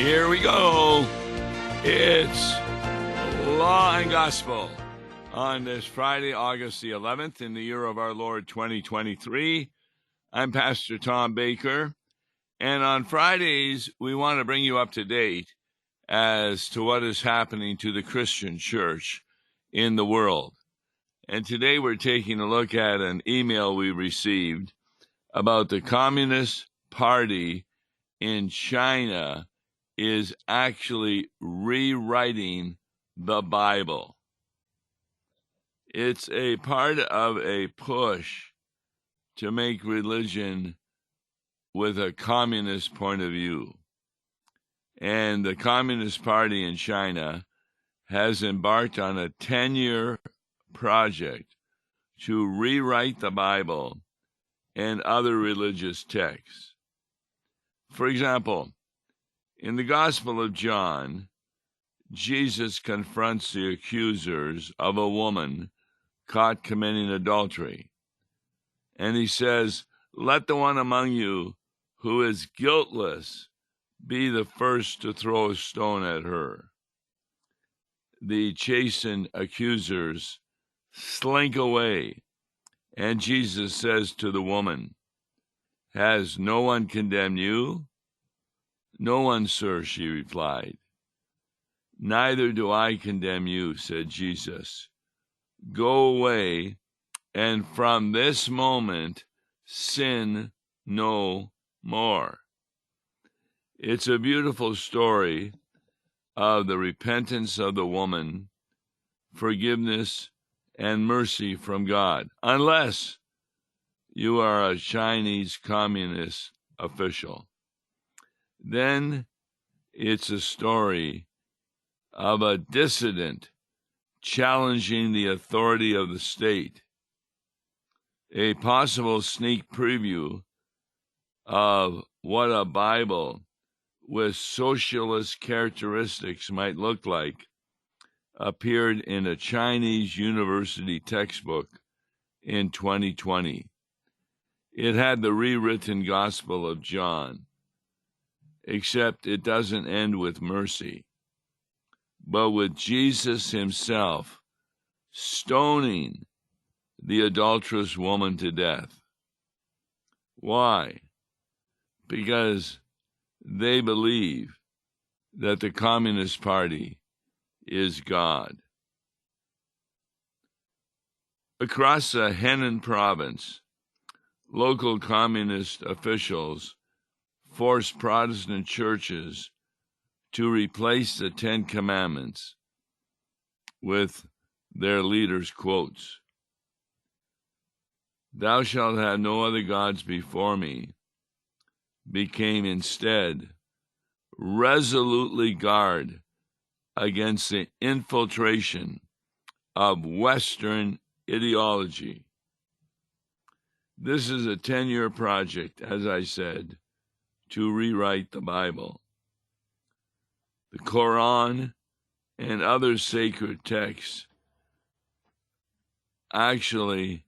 Here we go. It's Law and Gospel on this Friday, August the 11th, in the year of our Lord 2023. I'm Pastor Tom Baker, and on Fridays, we want to bring you up to date as to what is happening to the Christian church in the world. And today we're taking a look at an email we received about the Communist Party in China is actually rewriting the Bible. It's a part of a push to make religion with a communist point of view. And the Communist Party in China has embarked on a 10-year project to rewrite the Bible and other religious texts. For example, in the Gospel of John, Jesus confronts the accusers of a woman caught committing adultery. And he says, "Let the one among you who is guiltless be the first to throw a stone at her." The chastened accusers slink away, and Jesus says to the woman, "Has no one condemned you?" "No one, sir," she replied. "Neither do I condemn you," said Jesus. "Go away, and from this moment sin no more." It's a beautiful story of the repentance of the woman, forgiveness, and mercy from God, unless you are a Chinese communist official. Then it's a story of a dissident challenging the authority of the state. A possible sneak preview of what a Bible with socialist characteristics might look like appeared in a Chinese university textbook in 2020. It had the rewritten Gospel of John, except it doesn't end with mercy, but with Jesus himself stoning the adulterous woman to death. Why? Because they believe that the Communist Party is God. Across the Henan province, local communist officials forced Protestant churches to replace the Ten Commandments with their leaders' quotes. "Thou shalt have no other gods before me," became instead resolutely guard against the infiltration of Western ideology. This is a 10-year project, as I said, to rewrite the Bible. The Quran and other sacred texts actually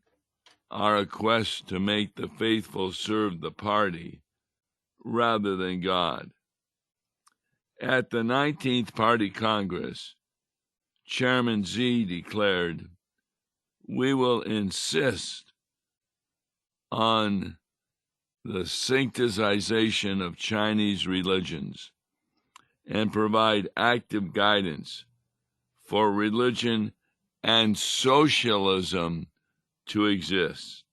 are a quest to make the faithful serve the party rather than God. At the 19th Party Congress, Chairman Xi declared, "We will insist on the sanctization of Chinese religions and provide active guidance for religion and socialism to exist."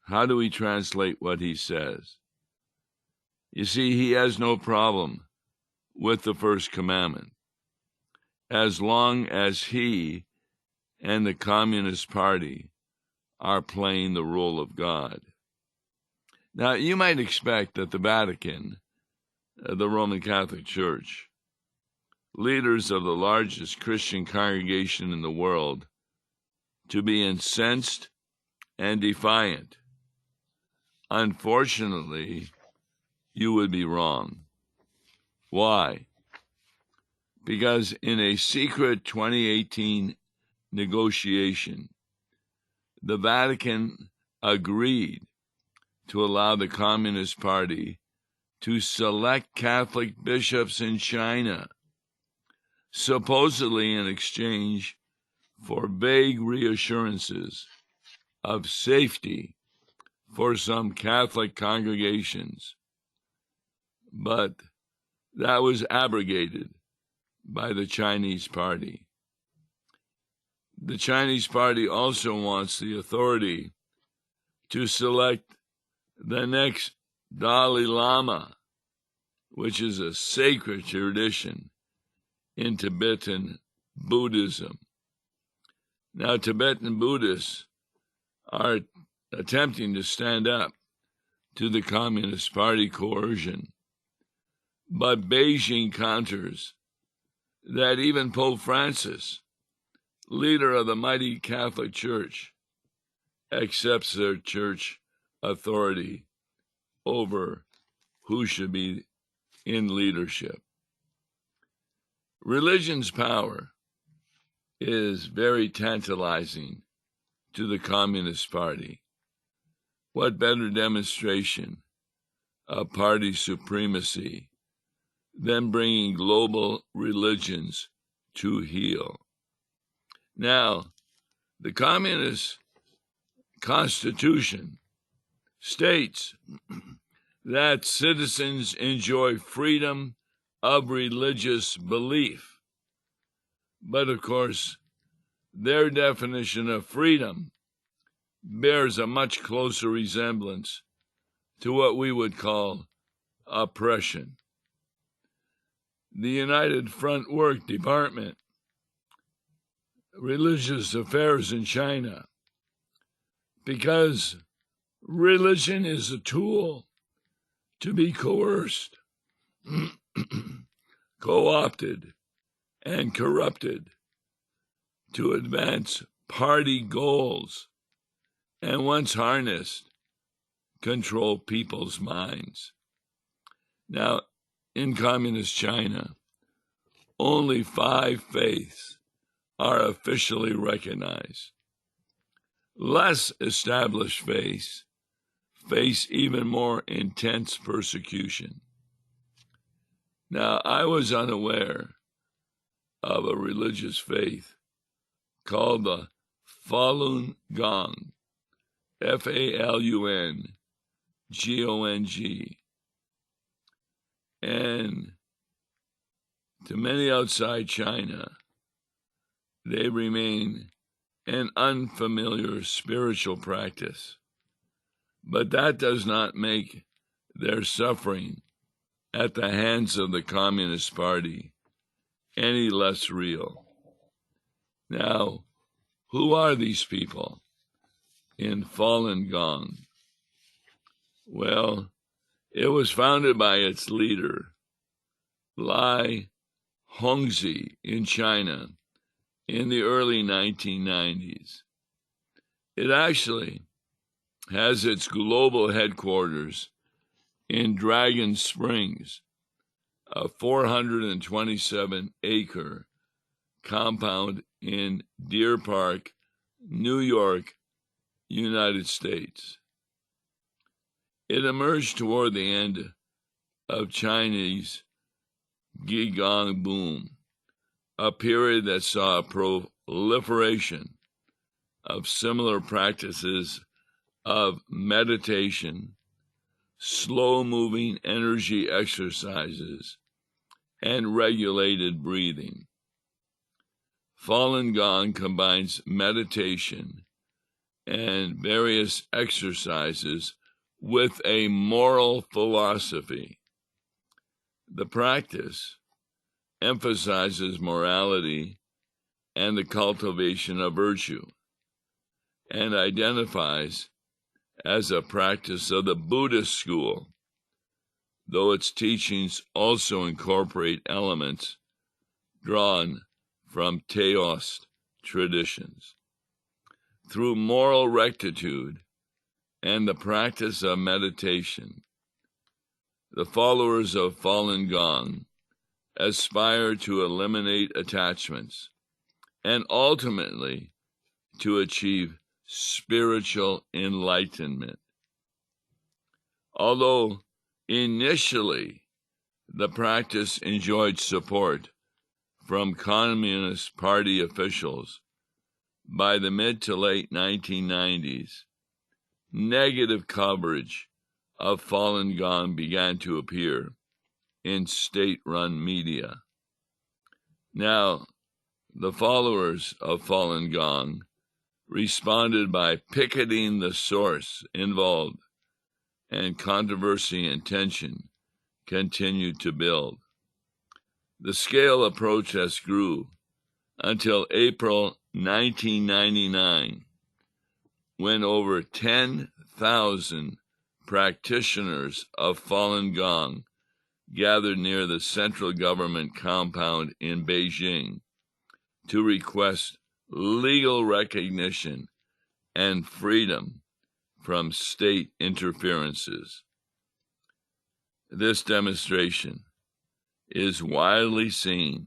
How do we translate what he says? You see, he has no problem with the first commandment, as long as he and the Communist Party are playing the role of God. Now, you might expect that the Vatican, the Roman Catholic Church, leaders of the largest Christian congregation in the world, to be incensed and defiant. Unfortunately, you would be wrong. Why? Because in a secret 2018 negotiation, the Vatican agreed to allow the Communist Party to select Catholic bishops in China, supposedly in exchange for vague reassurances of safety for some Catholic congregations. But that was abrogated by the Chinese party. The Chinese party also wants the authority to select the next Dalai Lama, which is a sacred tradition in Tibetan Buddhism. Now, Tibetan Buddhists are attempting to stand up to the Communist Party coercion, but Beijing counters that even Pope Francis, leader of the mighty Catholic Church, accepts their church authority over who should be in leadership. Religion's power is very tantalizing to the Communist Party. What better demonstration of party supremacy than bringing global religions to heel? Now, the Communist Constitution states that citizens enjoy freedom of religious belief. But of course, their definition of freedom bears a much closer resemblance to what we would call oppression. The United Front Work Department, Religious Affairs in China, because religion is a tool to be coerced, co-opted, and corrupted to advance party goals, and once harnessed, control people's minds. Now, in Communist China, only 5 faiths are officially recognized. Less established faiths face even more intense persecution. Now, I was unaware of a religious faith called the Falun Gong, Falun Gong, and to many outside China, they remain an unfamiliar spiritual practice. But that does not make their suffering at the hands of the Communist Party any less real. Now, who are these people in Falun Gong? Well, it was founded by its leader, Lai Hongzhi, in China in the early 1990s. It actually has its global headquarters in Dragon Springs, a 427-acre compound in Deer Park, New York, United States. It emerged toward the end of Chinese Qigong boom, a period that saw a proliferation of similar practices of meditation, slow-moving energy exercises, and regulated breathing. Falun Gong combines meditation and various exercises with a moral philosophy. The practice emphasizes morality and the cultivation of virtue, and identifies as a practice of the Buddhist school, though its teachings also incorporate elements drawn from Taoist traditions. Through moral rectitude and the practice of meditation, the followers of Falun Gong aspire to eliminate attachments and ultimately to achieve spiritual enlightenment. Although Initially, the practice enjoyed support from Communist Party officials. By the mid to late 1990s, negative coverage of Falun Gong began to appear in state-run media. Now, the followers of Falun Gong responded by picketing the source involved, and controversy and tension continued to build. The scale of protest grew until April 1999, when over 10,000 practitioners of Falun Gong gathered near the central government compound in Beijing to request legal recognition and freedom from state interferences. This demonstration is widely seen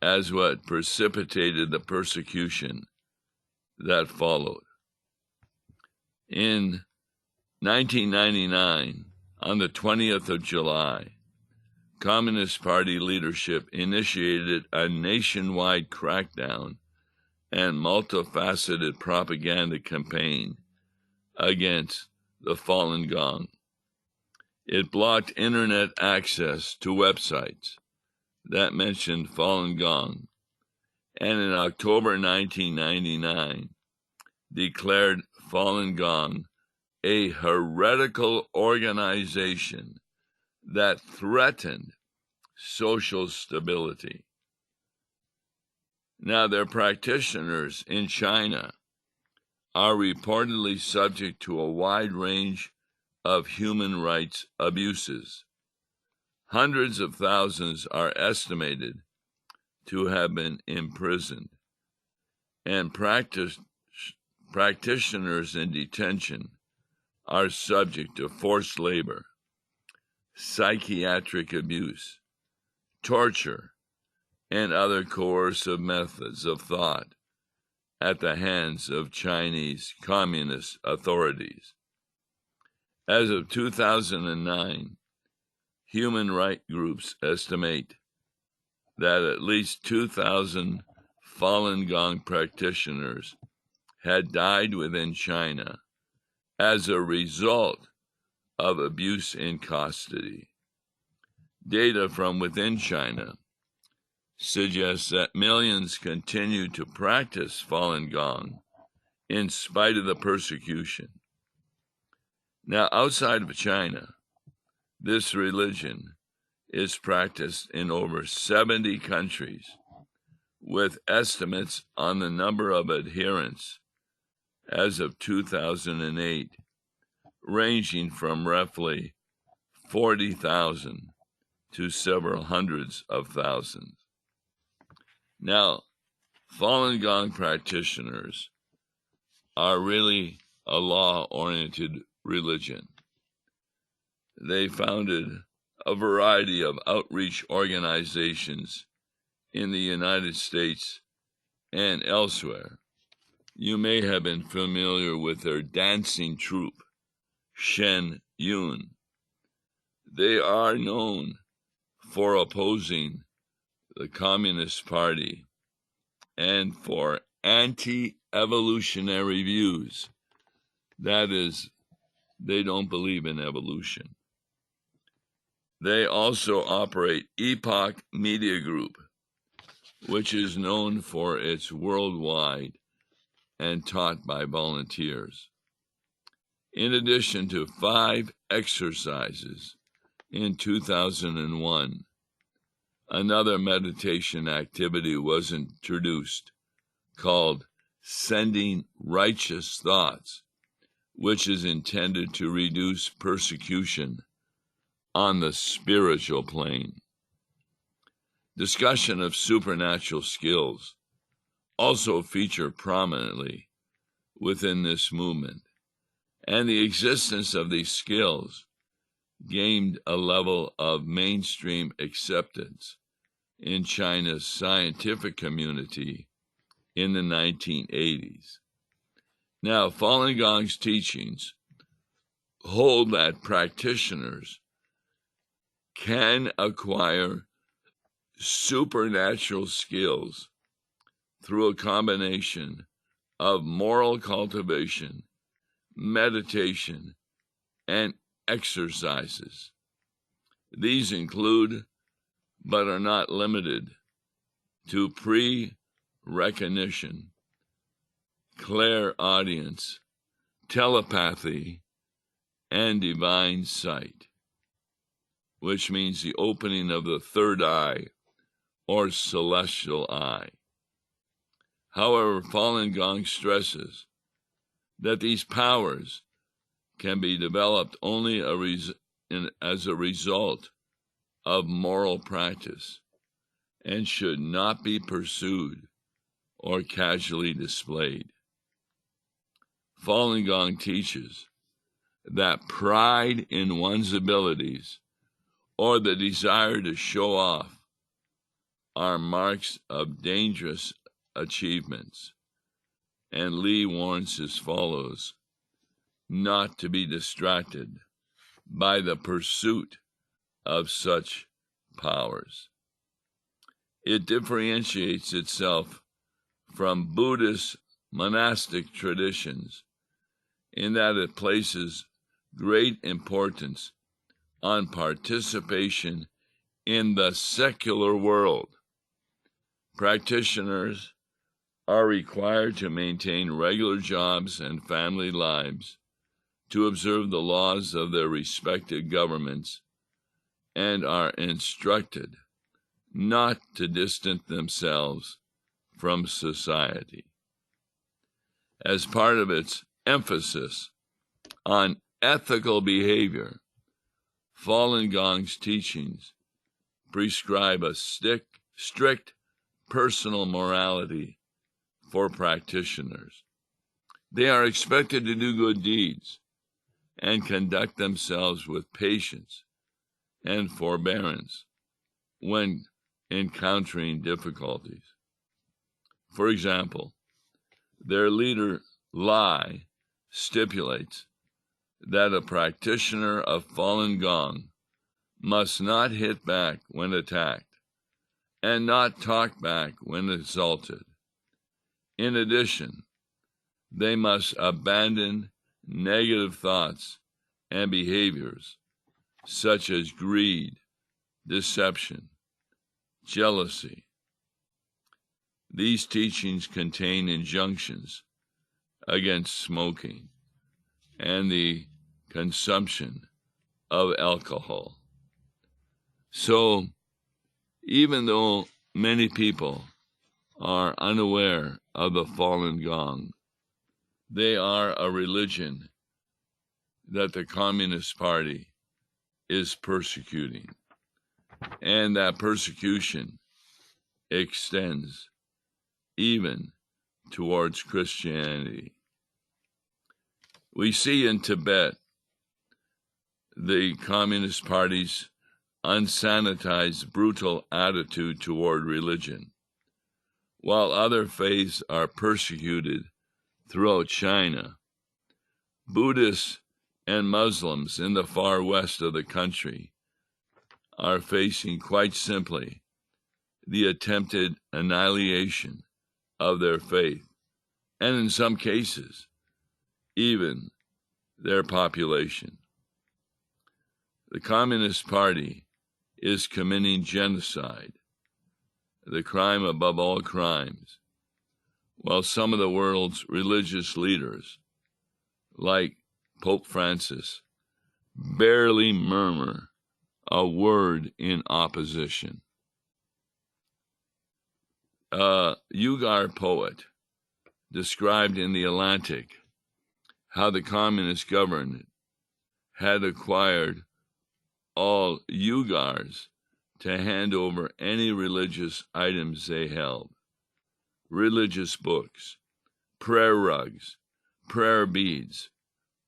as what precipitated the persecution that followed. In 1999, on the 20th of July, Communist Party leadership initiated a nationwide crackdown and multifaceted propaganda campaign against the Falun Gong. It blocked internet access to websites that mentioned Falun Gong, and in October 1999 declared Falun Gong a heretical organization that threatened social stability. Now, their practitioners in China are reportedly subject to a wide range of human rights abuses. Hundreds of thousands are estimated to have been imprisoned, and practitioners in detention are subject to forced labor, psychiatric abuse, torture, and other coercive methods of thought at the hands of Chinese communist authorities. As of 2009, human rights groups estimate that at least 2,000 Falun Gong practitioners had died within China as a result of abuse in custody. Data from within China suggests that millions continue to practice Falun Gong in spite of the persecution. Now, outside of China, this religion is practiced in over 70 countries, with estimates on the number of adherents as of 2008 ranging from roughly 40,000 to several hundreds of thousands. Now, Falun Gong practitioners are really a law-oriented religion. They founded a variety of outreach organizations in the United States and elsewhere. You may have been familiar with their dancing troupe, Shen Yun. They are known for opposing the Communist Party and for anti-evolutionary views. That is, they don't believe in evolution. They also operate Epoch Media Group, which is known for its worldwide and taught by volunteers. In addition to 5 exercises in 2001, another meditation activity was introduced called Sending Righteous Thoughts, which is intended to reduce persecution on the spiritual plane. Discussion of supernatural skills also feature prominently within this movement, and the existence of these skills gained a level of mainstream acceptance in China's scientific community in the 1980s. Now, Falun Gong's teachings hold that practitioners can acquire supernatural skills through a combination of moral cultivation, meditation, and exercises. These include, but are not limited to, pre-recognition, clairaudience, telepathy, and divine sight, which means the opening of the third eye or celestial eye. However, Falun Gong stresses that these powers can be developed only as a result of moral practice and should not be pursued or casually displayed. Falun Gong teaches that pride in one's abilities or the desire to show off are marks of dangerous achievements, and Lee warns his followers not to be distracted by the pursuit of such powers. It differentiates itself from Buddhist monastic traditions in that it places great importance on participation in the secular world. Practitioners are required to maintain regular jobs and family lives, to observe the laws of their respective governments, and are instructed not to distance themselves from society. As part of its emphasis on ethical behavior, Falun Gong's teachings prescribe a strict personal morality for practitioners. They are expected to do good deeds and conduct themselves with patience and forbearance when encountering difficulties. For example, their leader, Lai, stipulates that a practitioner of Falun Gong must not hit back when attacked and not talk back when insulted. In addition, they must abandon negative thoughts and behaviors such as greed, deception, jealousy. These teachings contain injunctions against smoking and the consumption of alcohol. So, even though many people are unaware of the Falun Gong, they are a religion that the Communist Party is persecuting, and that persecution extends even towards Christianity. We see in Tibet the Communist Party's unsanitized, brutal attitude toward religion, while other faiths are persecuted throughout China. Buddhists and Muslims in the far west of the country are facing, quite simply, the attempted annihilation of their faith, and in some cases, even their population. The Communist Party is committing genocide, the crime above all crimes, while some of the world's religious leaders, like Pope Francis, barely murmur a word in opposition. A Uyghur poet described in The Atlantic how the communist government had acquired all Uyghurs to hand over any religious items they held: religious books, prayer rugs, prayer beads,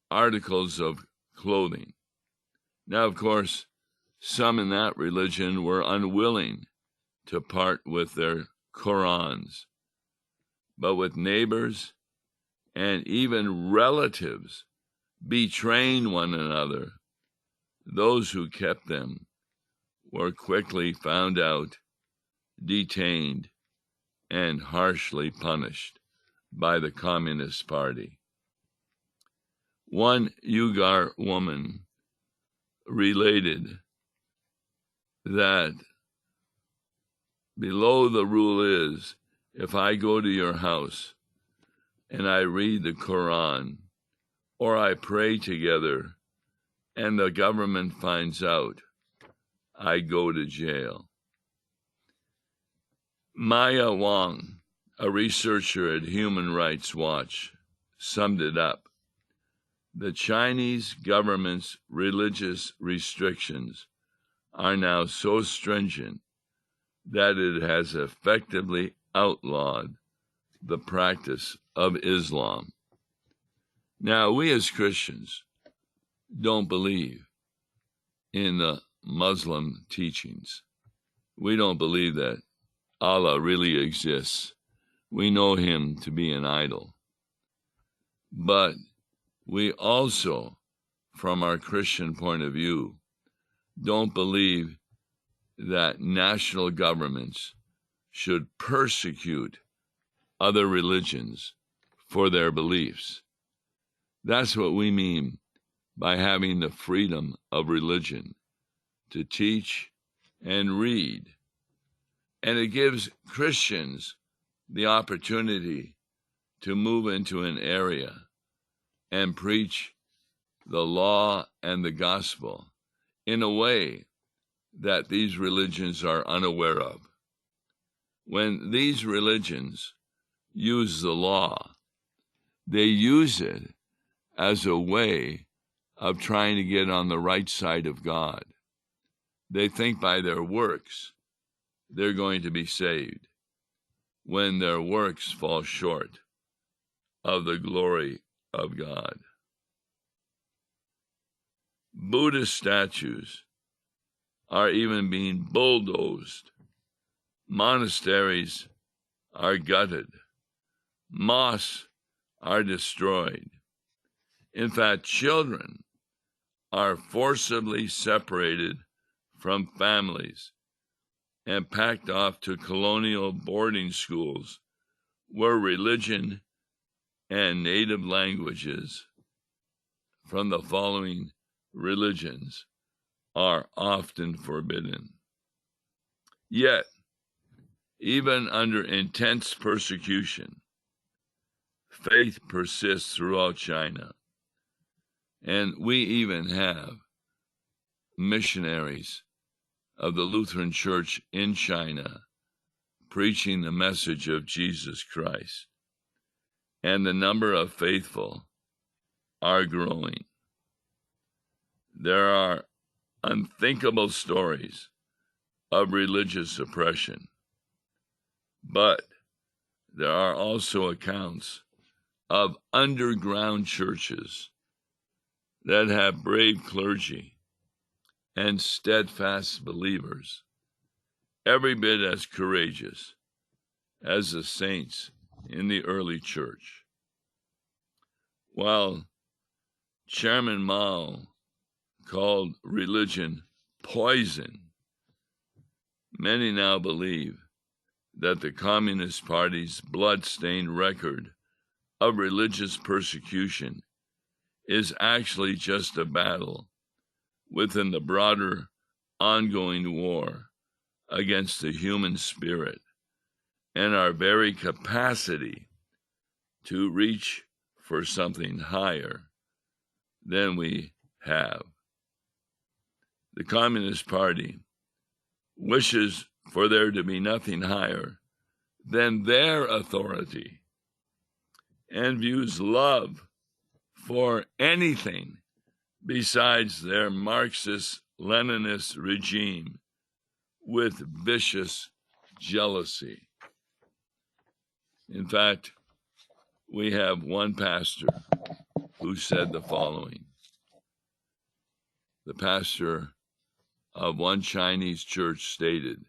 articles of clothing. Now, of course, some in that religion were unwilling to part with their Qurans, but with neighbors and even relatives betraying one another, those who kept them were quickly found out, detained, and harshly punished by the Communist Party. One Uyghur woman related that below the rule is, if I go to your house and I read the Quran or I pray together and the government finds out, I go to jail. Maya Wang, a researcher at Human Rights Watch, summed it up. The Chinese government's religious restrictions are now so stringent that it has effectively outlawed the practice of Islam. Now, we as Christians don't believe in the Muslim teachings. We don't believe that Allah really exists. We know him to be an idol. But we also, from our Christian point of view, don't believe that national governments should persecute other religions for their beliefs. That's what we mean by having the freedom of religion to teach and read. And it gives Christians the opportunity to move into an area and preach the law and the gospel in a way that these religions are unaware of. When these religions use the law, they use it as a way of trying to get on the right side of God. They think by their works they're going to be saved, when their works fall short of the glory of God. Buddhist statues are even being bulldozed. Monasteries are gutted. Mosques are destroyed. In fact, children are forcibly separated from families and packed off to colonial boarding schools where religion and native languages from the following religions are often forbidden. Yet, even under intense persecution, faith persists throughout China. And we even have missionaries of the Lutheran Church in China preaching the message of Jesus Christ. And the number of faithful are growing. There are unthinkable stories of religious oppression, but there are also accounts of underground churches that have brave clergy and steadfast believers, every bit as courageous as the saints in the early church. While Chairman Mao called religion poison, many now believe that the Communist Party's blood-stained record of religious persecution is actually just a battle within the broader ongoing war against the human spirit and our very capacity to reach for something higher than we have. The Communist Party wishes for there to be nothing higher than their authority and views love for anything besides their Marxist-Leninist regime with vicious jealousy. In fact, we have one pastor who said the following. The pastor of one Chinese church stated,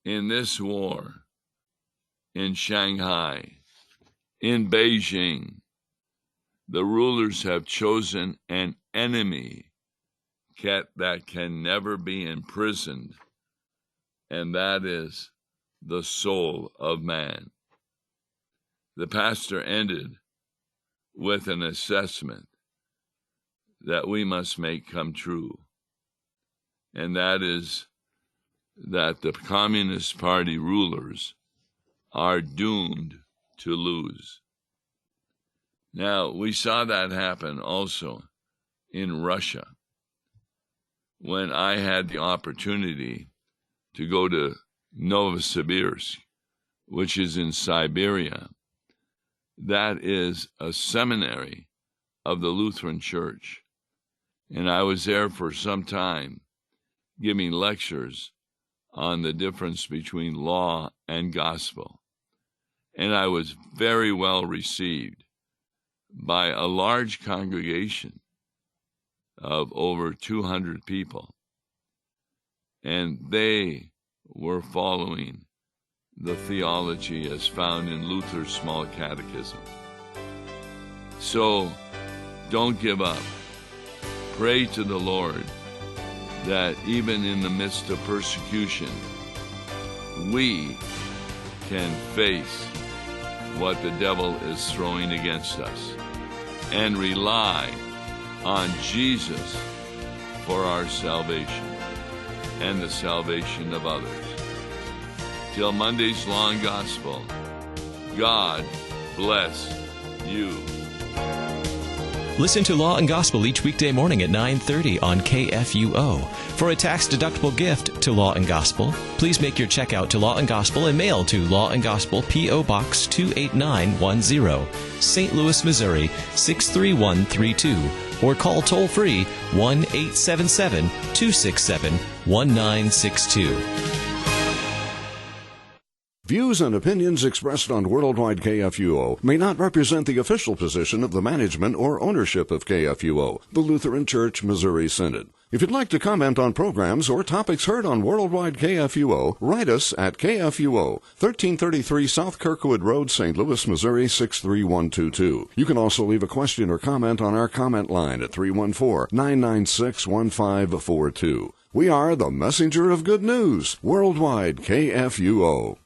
"In this war, in Shanghai, in Beijing, the rulers have chosen an enemy that can never be imprisoned, and that is the soul of man. The pastor ended with an assessment that we must make come true, and that is that the Communist Party rulers are doomed to lose. Now, we saw that happen also in Russia. When I had the opportunity to go to Novosibirsk, which is in Siberia, that is a seminary of the Lutheran Church. And I was there for some time giving lectures on the difference between law and gospel. And I was very well received by a large congregation of over 200 people. And they were following the theology as found in Luther's Small Catechism. So, don't give up. Pray to the Lord that even in the midst of persecution, we can face what the devil is throwing against us and rely on Jesus for our salvation and the salvation of others. Till Monday's long gospel, God bless you. Listen to Law and Gospel each weekday morning at 9:30 on KFUO. For a tax-deductible gift to Law and Gospel, please make your check out to Law and Gospel and mail to Law and Gospel, P.O. Box 28910, St. Louis, Missouri 63132, or call toll-free 1-877-267-1962. Views and opinions expressed on Worldwide KFUO may not represent the official position of the management or ownership of KFUO, the Lutheran Church Missouri Synod. If you'd like to comment on programs or topics heard on Worldwide KFUO, write us at KFUO, 1333 South Kirkwood Road, St. Louis, Missouri 63122. You can also leave a question or comment on our comment line at 314-996-1542. We are the messenger of good news, Worldwide KFUO.